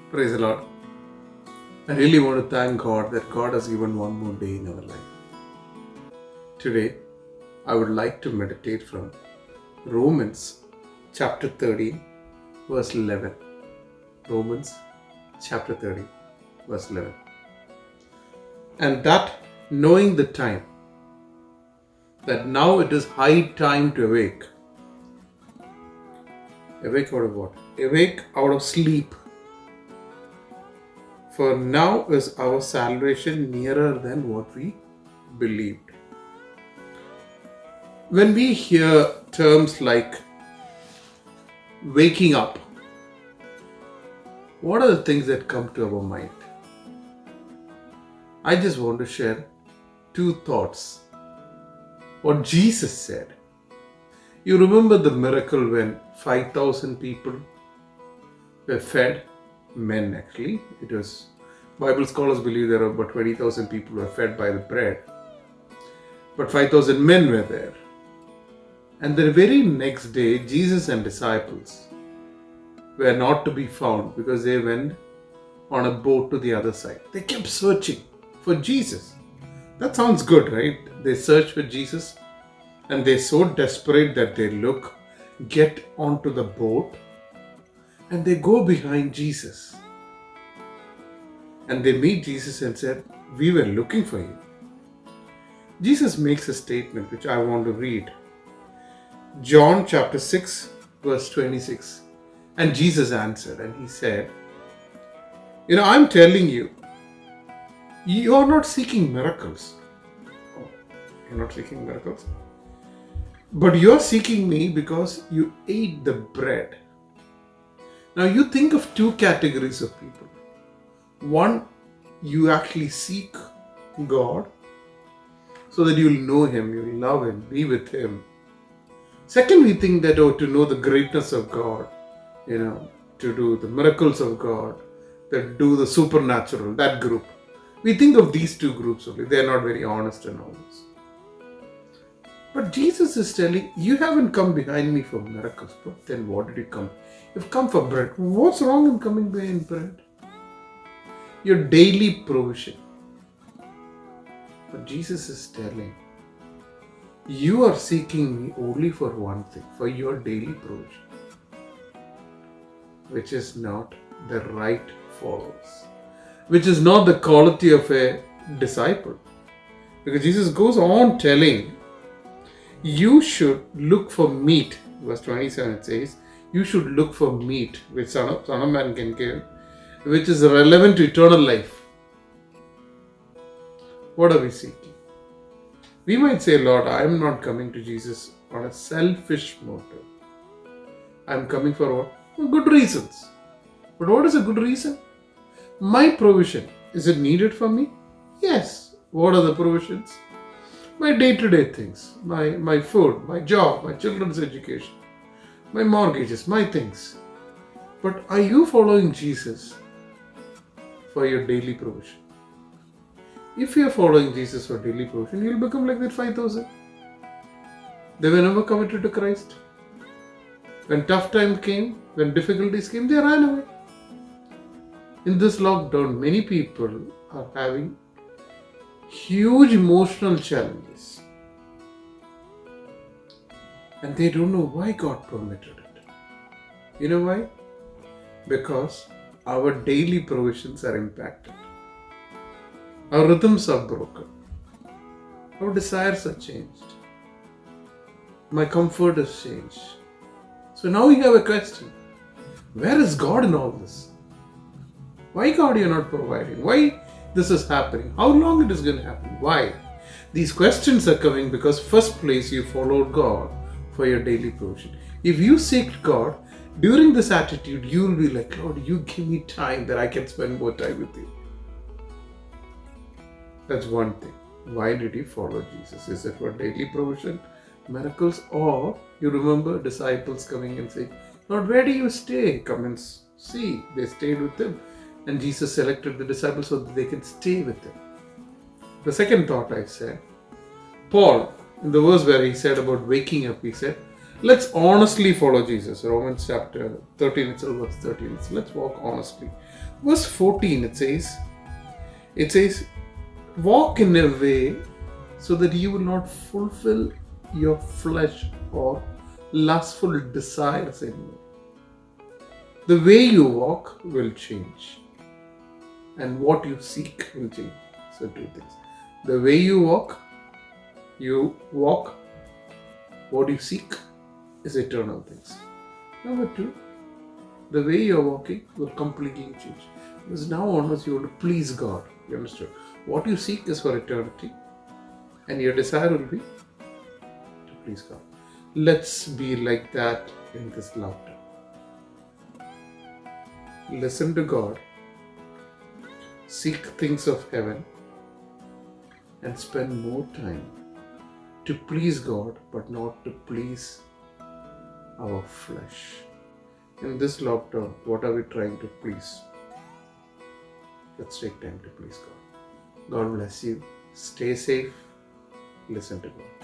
Praise the Lord. I really want to thank God that God has given one more day in our life. Today, I would like to meditate from Romans chapter 13, verse 11. Romans chapter 13, verse 11. And that, knowing the time, that now it is high time to awake. Awake out of what? Awake out of sleep. For now is our salvation nearer than what we believed. When we hear terms like waking up, what are the things that come to our mind? I just want to share two thoughts. What Jesus said. You remember the miracle when 5,000 people were fed? Men actually. It was, Bible scholars believe there are about 20,000 people were fed by the bread. But 5,000 men were there. And the very next day, Jesus and disciples were not to be found because they went on a boat to the other side. They kept searching for Jesus. That sounds good, right? They search for Jesus and they're so desperate that they get onto the boat and they go behind Jesus. And they meet Jesus and said, "We were looking for you." Jesus makes a statement which I want to read. John chapter 6, verse 26. And Jesus answered and he said, I'm telling you, you are not seeking miracles. Oh, you're not seeking miracles? But you are seeking me because you ate the bread. Now you think of two categories of people. One, you actually seek God so that you'll know Him, you'll love Him, be with Him. Second, we think that to know the greatness of God, to do the miracles of God, that do the supernatural, that group. We think of these two groups only. They are not very honest and honest. But Jesus is telling, you haven't come behind me for miracles. But then what did you come? You've come for bread. What's wrong in coming behind bread? Your daily provision. But Jesus is telling, you are seeking me only for one thing, for your daily provision, which is not the right followers, which is not the quality of a disciple. Because Jesus goes on telling, you should look for meat. Verse 27 it says, you should look for meat which Son of Man can give, which is relevant to eternal life. What are we seeking? We might say, Lord, I am not coming to Jesus on a selfish motive. I am coming for what? For good reasons. But what is a good reason? My provision. Is it needed for me? Yes. What are the provisions? My day-to-day things. My food, my job, my children's education, my mortgages, my things. But are you following Jesus for your daily provision? If you are following Jesus for daily provision, you will become like that 5,000. They were never committed to Christ. When tough time came, when difficulties came, they ran away. In this lockdown, many people are having huge emotional challenges. And they don't know why God permitted it. You know why? Because our daily provisions are impacted. Our rhythms are broken. Our desires are changed. My comfort has changed. So now we have a question. Where is God in all this? Why God you're not providing? Why this is happening? How long it is going to happen? Why? These questions are coming because first place you followed God for your daily provision. If you seek God, during this attitude you will be like, Lord, you give me time that I can spend more time with you. That's one thing. Why did you follow Jesus? Is it for daily provision, miracles, or you remember disciples coming and saying, Lord, where do you stay? Come and see. They stayed with him. And Jesus selected the disciples so that they can stay with him. The second thought I said, Paul, in the verse where he said about waking up, he said, let's honestly follow Jesus. Romans chapter 13, it's verse 13. Let's walk honestly. Verse 14 it says, walk in a way so that you will not fulfill your flesh or lustful desires anymore. The way you walk will change, and what you seek will change. So, two things. The way you walk, what you seek is eternal things. Number two, the way you're walking will completely change. Because now onwards you want to please God. You understood? What you seek is for eternity, and your desire will be to please God. Let's be like that in this lockdown. Listen to God, seek things of heaven, and spend more time to please God, but not to please our flesh. In this lockdown, what are we trying to please? Let's take time to please God. God bless you. Stay safe. Listen to God.